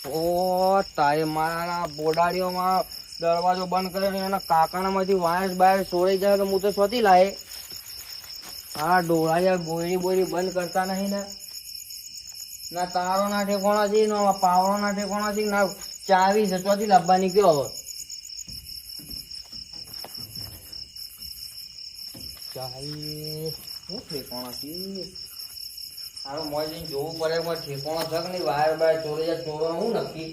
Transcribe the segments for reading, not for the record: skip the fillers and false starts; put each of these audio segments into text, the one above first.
ઓ તારે મારા બોડાડીઓમાં દરવાજો બંધ કર્યો એના કાકાનામાંથી વાયસ બાયસ છોડી જાય તો હું તો શોધી લાય. આ ડોળાયા ગોળી બોળી બંધ કરતા નહીં ને. ના તારો ના ઠેકોણા છે, ના પાવડો ના ઠેકોણા છે, ના ચાવી છે. ચોથી લાવવાની કયો હવે? ચાવી શું ઠેકોણા છે? હારો મોય જઈને જોવું પડે ઠેકોણા છે કે નહીં. વાયર બાયર ચોરી જાય ચોરવાનું હું નક્કી.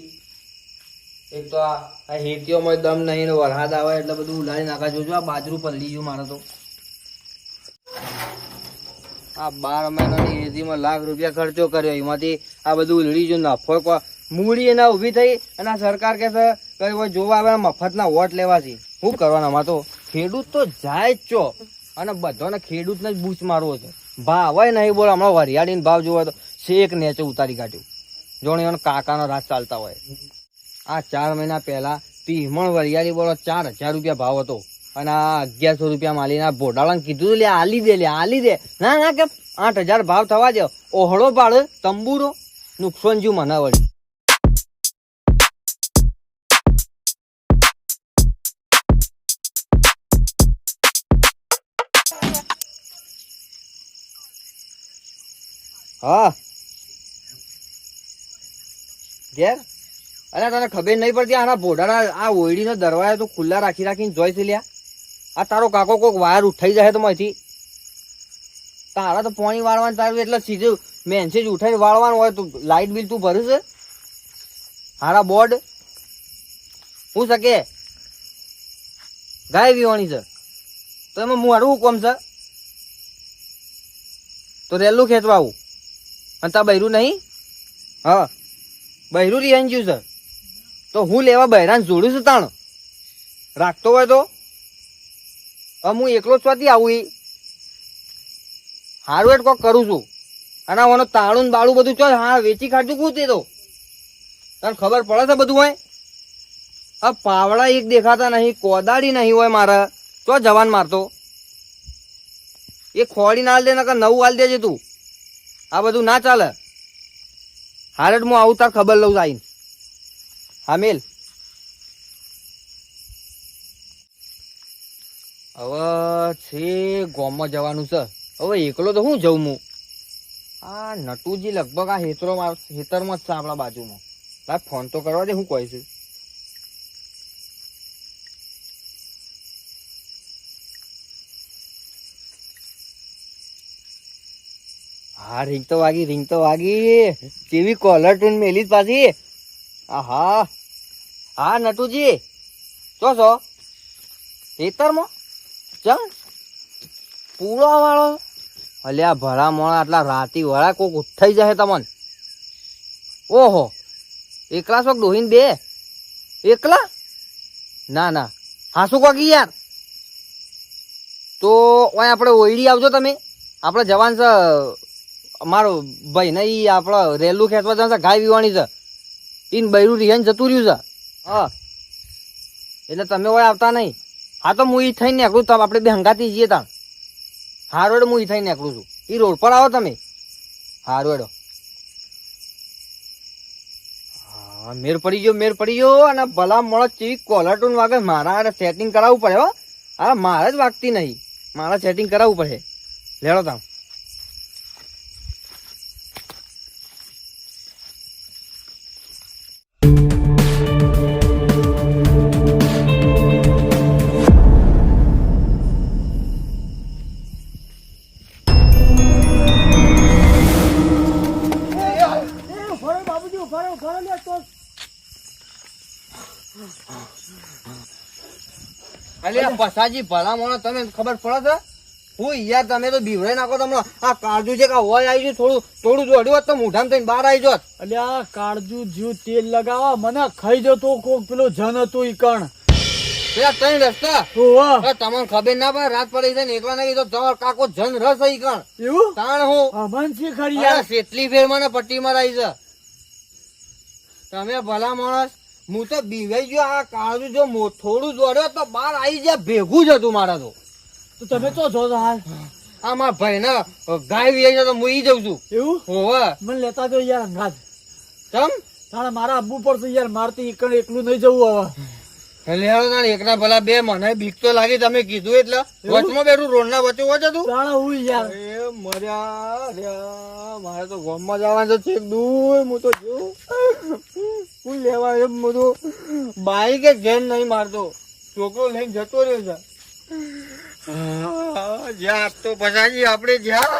એક તો આ હેતીઓમાં દમ નહીં ને વરસાદ આવે એટલે બધું ઉલાડી નાખા. જોજો આ બાજરું પલળી ગયું મારે તો. આ 12 મહિનાની હેતીમાં લાખ રૂપિયા ખર્ચો કર્યો, એમાંથી આ બધું ઉલડી ગયું. નફો મૂડી એના ઊભી થઈ અને આ સરકાર કે છે જોવા આવે મફતના વોટ લેવા છે. શું કરવાના? આમાં તો ખેડૂત તો જાય જ છો અને બધાને ખેડૂતને જ બૂચ મારવો છે. ભાવ હોય નહીં બોલો. હમણાં વરિયાળીનો ભાવ જોવા તો શેક નેચે ઉતારી કાઢ્યું. જોણે એનો કાકાનો રાત ચાલતા હોય. આ 4 મહિના પહેલા 30 વરિયાળી બોલો 4000 રૂપિયા ભાવ હતો અને આ 1100 રૂપિયા માલીને આ ભોડાળાને કીધું લે આલી દે. ના ના કે 8000 ભાવ થવા દે. ઓહળો પાડ તંબુરો નુકસાન જ્યું મને વળી. હા ઘેર અરે તને ખબર નહીં પડતી? આના ભોડાના આ ઓયડીનો દરવાજો તો ખુલ્લા રાખીને જોઈ છે લ્યા. આ તારો કાકો કોક વાયર ઉઠાઈ જાય તો માંથી તારા તો પાણી વાળવાનું તારું એટલે સીધું મેન્સેજ ઉઠાઈને વાળવાનું હોય તો લાઇટ બિલ તું ભરું છે? હારા બોર્ડ હું શકે ગાય વીવાની છે તો એમાં મારું કોમ છે તો રેલું ખેંચવા આવું અને તા બૈરું નહીં? હા બૈરું રિહાઈ ગયું છે તો હું લેવા બૈરાને જોડું છું. તાણ રાખતો હોય તો હું એકલો જ ચોથી આવું. એ હારું એટ કોક કરું છું અને મને તાળું ને બાળું બધું ચો હા વેચી કાઢતું કું તે તો તને ખબર પડે છે બધું હોય. આ પાવડા એક દેખાતા નહીં, કોદાળી નહીં હોય મારા તો જવાન મારતો. એ ખોડી ના હાલ દે નકર નવું હાલ દેજે તું. આ બધું ના ચાલે. હારેટ હું આવું તાર ખબર લઉં આઈને. હા મેલ હવે છે ગોમમાં જવાનું છે. હવે એકલો તો હું જઉં હું. આ નટુજી લગભગ આ હેતરમાં જ છે આપણા બાજુમાં. ભાઈ ફોન તો કરવા દે હું કહે છું. હા રિંગ તો વાગી કેવી કોલર ટૂન મેલી પાછી. હા હા નટુજી છો ખેતરમાં ચાલ પૂરો વાળો અલ્યા ભલા મોણા આટલા રાતી વાળા કોક ઉઠાઈ જાય તમને. ઓહો એકલા શોક ડોહીન બે એકલા? ના ના હાસુ કોકી યાર. તો ઓય આપણે ઓયડી આવજો તમે. આપણે જવાન છે અમારો ભાઈ ને ઈ આપડે રેલું ખેંચવા જવાનું છે. ગાય વીવાની છે ઈન બૈરું રિહાઈને જતું રહ્યું છે. હા એટલે તમે હોય આવતા નહીં. હા તો હું ઈ થઈને નીકળું તો આપણે બે હંગાતી જઈએ ત્યાં. હારો એડો હું ઈ થઈને નીકળું છું. ઈ રોડ પર આવો તમે. હારો એડો. હા મેર પડી ગયો અને ભલા મળે ચીવી કોલરટૂન વાગે. મારા સેટિંગ કરાવવું પડે હો. હા મારે જ વાગતી નહીં, મારે સેટિંગ કરાવવું પડે. લેડો તામ. અલ્યા પસાજી ભલા મોણો તમે ખબર પડે છે? હું યાર તમે તો બીવડાઈ નાખો. તમને આ કાળજુ છે કે હોય આવી ગયું થોડું જોડ્યું હોત તો મોઢામાં થઈને બહાર આવી જોત. અલ્યા કાળજુ જ્યું તેલ લગાવા મને ખાઈ જતો કોક પેલો જન હતું ઈ કણ. પેલા ત્રણ રસ્તા તમને ખબર ના પડે રાત પડી છે ને એકલા નહીં તો જવાર કાકો જન રસ ઈ કણ. એવું તાણ હું અમન છે ખરી યાર. કેટલી ફેર મને પટ્ટી મરાઈ છે. તમે ભલા માણસ હું તો બીવાઈ ગયો. આ કાળજુ જો થોડું જોડ્યો તો બહાર આવી જાય ભેગું જ હતું મારા તો. તો તમે તો જો હાલ આ મારા ભાઈ ને ગાય વી તો હું ઈ જઉં છું. એવું હોવે મને લેતા જો યાર અંગાત. ચમ તાણે મારા આબુ પડશે યાર, મારથી એકલું નહીં જવું હવે. લેવો તાણ એકના ભલા બે, મને બીક તો લાગી તમે કીધું એટલે. વચમાં બેઠું રોડના વચ્ચે વચ હતું. તાણે હું યાર એ મર્યા રહ્યા, મારે તો ગામમાં જવાનું છે દૂર. હું તો જો હું લેવા એમ બધું બાઈક જેન નહીં મારતો, છોકરો લઈને જતો રહ્યો છે. જ્યાં આપતો પછાજી આપણે જ્યાં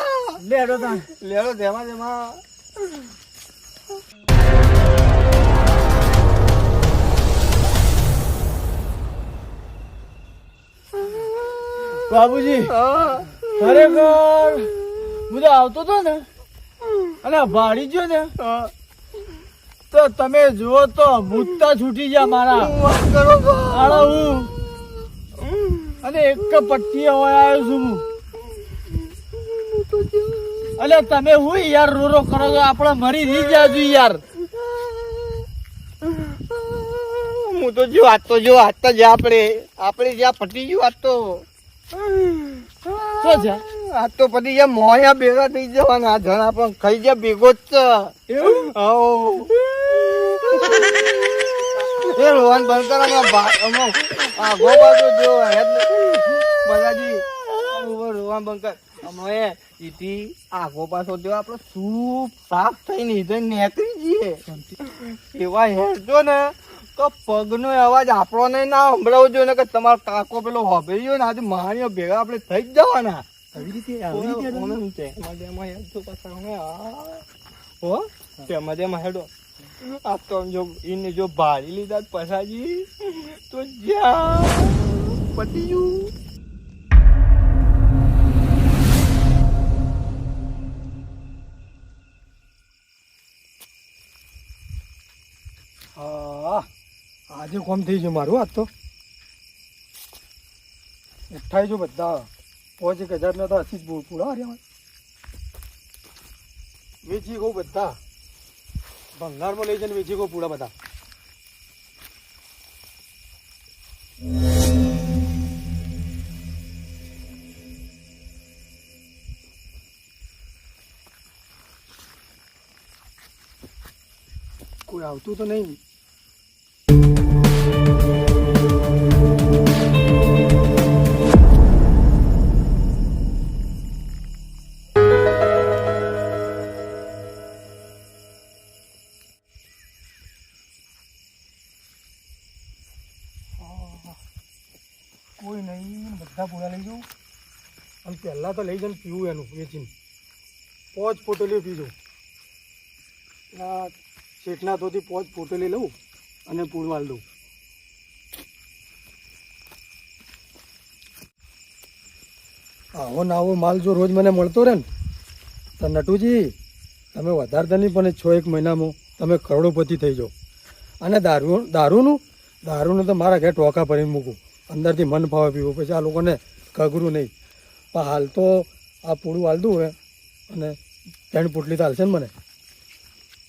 લેડો તાણે. લેડો તેમાં તેમાં. બાબુજી ખરેખર હું તો આવતો હતો ને અને ભાડી ગયો ને તો તમે જુઓ તો મુત્તા છૂટી ગયા મારા. આળા હું અને એક પટ્ટી હવે આવ્યો છું હું. અલે તમે હું યાર રોરો કરો છો, આપણે મરી નહીં જાજુ યાર. હું તો જો આજ તો જ આપણે જ્યાં પટી ગયું આજ તો. શું છે આજ તો પતી જ્યાં મોયા ભેગા થઈ જવાના, જણા પણ ખાઈ જ્યાં ભેગો જ છે. એ રોહન બંધ કરવાનો આગો બાજુ જો બધાજી રોહન બંધ કર. અમે ઈથી આગો પાછો જો આપડે સૂપ સાફ થઈને ઇધર નીકળી જઈએ. એવા હેરજો ને તો પગનો અવાજ આપણો ને ના સંભળાવવો જોઈએ ને, કે તમારો કાકો પેલો હોભરી ગયો ને આજે મહાણીઓ ભેગા આપણે થઈ જ જવાના. આવી રીતે તેમાં હેડો. આ તો જો એને જો ભારી લીધા પછાજી તો જ્યાં પતી ગયું. હા આજે કોમ થઈ ગયું મારું. આજ તો ઉઠાઈ જો બધા 5,000 ના તો 80 પૂરા રહ્યા વેચી ગયું બધા. ભંગારમાં લઈ જઈને વેચી ગયું પૂરા બધા. કોઈ આવતું તો નહીં. કોઈ નહીં, બધા પૂરા લઈ જાઉં અને પહેલાં તો લઈ જઈને પીવું એનું વેચીને. 5 પોટલીઓ પીજો. શેઠના તોથી 5 પોટલી લઉં અને પૂરવાલ દઉં. આવો ને આવો માલ જો રોજ મને મળતો રહે ને તો નટુજી તમે વધારે તો નહીં પણ 6-1 મહિનામાં તમે કરોડોપતિ થઈ જાઓ. અને દારૂનું તો મારા ઘેર ટોકા ભરીને મૂકું, અંદરથી મન ફાવે પીવું, પછી આ લોકોને કગરું નહીં. પણ હાલ તો આ પૂરું હાલ દઉં હવે અને 3 પોટલી તો હાલશે ને મને.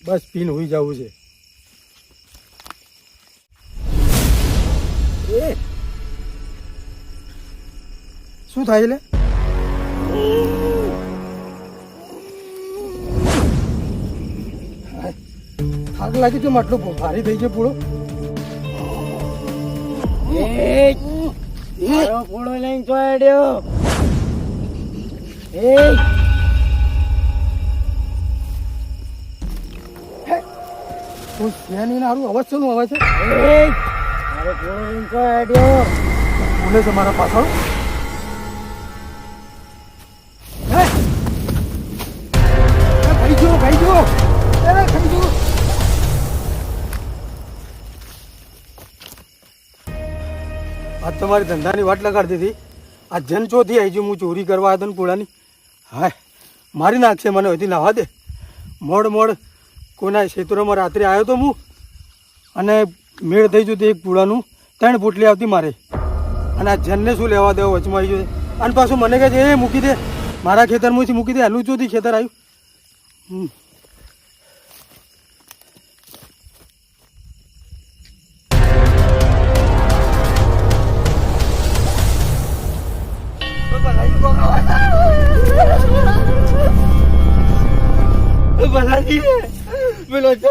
બસ પીન હોઈ જવું છે. એ શું થાય એટલે થાક લાગી તો આટલો ભારી થઈ ગયો પૂળો. પૂળો લઈને ચોડ્યો. સારું અવાજ છે નું અવાજ છે. બોલે છે મારા પાછળ. ખાઈ જો આજ તમારી ધંધાની વાટ લગાડતી હતી. આ જન ચોથી આવી છું હું ચોરી કરવા આવ્યો ને પૂળાની. હાય મારી નાખશે મને હજી લાવવા દે. મોડ કોઈના ક્ષેત્રોમાં રાત્રે આવ્યો તો હું અને મેળ થઈ જતું એક પૂળાનું 3 પોટલી આવતી મારે. અને આ જનને શું લેવા દેવો વચમાં આવી ગયો. અને પાછું મને કહે છે એ મૂકી દે મારા ખેતરમાંથી મૂકી દે. એનું ચોથી ખેતર આવ્યું. પેલો છે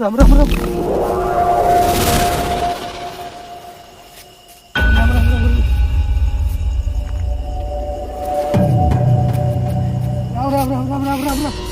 રામ રામ રામ રામ રામ રામ રામ રામ રામ રામ રામ રામ